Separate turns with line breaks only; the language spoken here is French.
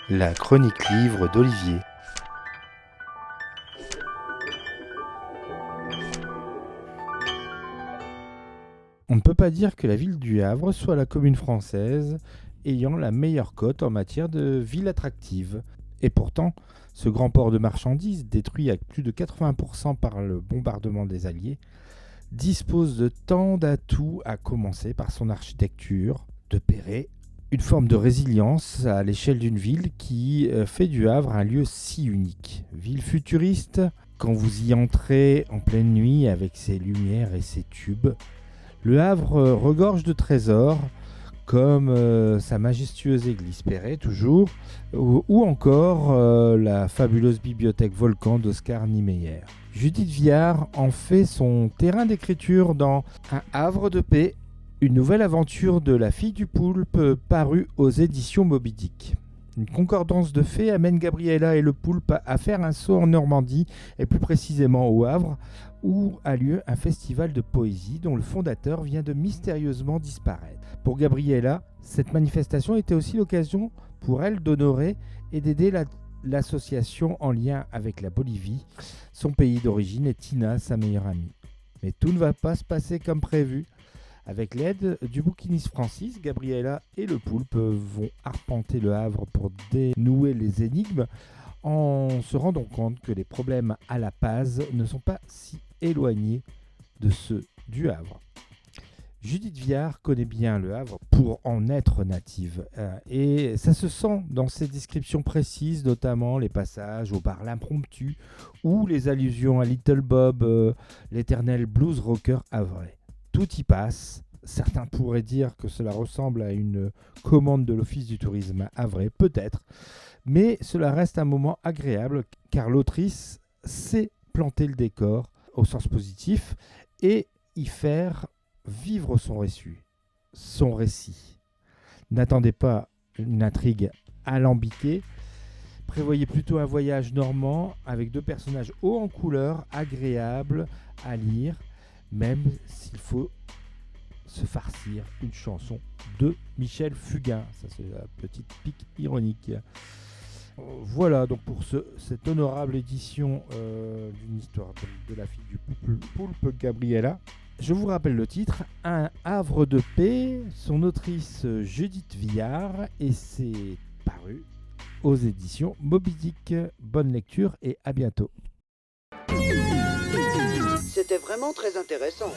La chronique livre d'Olivier. On ne peut pas dire que la ville du Havre soit la commune française ayant la meilleure cote en matière de ville attractive. Et pourtant, ce grand port de marchandises, détruit à plus de 80% par le bombardement des Alliés, dispose de tant d'atouts, à commencer par son architecture, de Perret, une forme de résilience à l'échelle d'une ville qui fait du Havre un lieu si unique. Ville futuriste, quand vous y entrez en pleine nuit avec ses lumières et ses tubes, le Havre regorge de trésors, comme sa majestueuse église Perret, toujours, ou encore la fabuleuse bibliothèque Volcan d'Oscar Niemeyer. Judith Viard en fait son terrain d'écriture dans Un havre de paix, une nouvelle aventure de la fille du poulpe parue aux éditions Moby Dick. Une concordance de faits amène Gabriella et le poulpe à faire un saut en Normandie, et plus précisément au Havre, où a lieu un festival de poésie dont le fondateur vient de mystérieusement disparaître. Pour Gabriella, cette manifestation était aussi l'occasion pour elle d'honorer et d'aider l'association en lien avec la Bolivie, son pays d'origine, et Tina, sa meilleure amie. Mais tout ne va pas se passer comme prévu. Avec l'aide du bouquiniste Francis, Gabriella et le poulpe vont arpenter le Havre pour dénouer les énigmes, en se rendant compte que les problèmes à La Paz ne sont pas si éloignés de ceux du Havre. Judith Viard connaît bien le Havre pour en être native, et ça se sent dans ses descriptions précises, notamment les passages au bar L'Impromptu ou les allusions à Little Bob, l'éternel blues rocker havrais. Tout y passe. Certains pourraient dire que cela ressemble à une commande de l'Office du tourisme havrais, peut-être, mais cela reste un moment agréable car l'autrice sait planter le décor au sens positif et y faire vivre son récit. N'attendez pas une intrigue alambiquée, prévoyez plutôt un voyage normand avec deux personnages hauts en couleur, agréables à lire, même s'il faut se farcir une chanson de Michel Fugain. Ça, c'est la petite pique ironique. Voilà donc pour cette honorable édition d'une histoire de la fille du poulpe Gabriella. Je vous rappelle le titre, Un havre de paix, son autrice Judith Viard, et c'est paru aux éditions Moby Dick. Bonne lecture et à bientôt.
C'était vraiment très intéressant.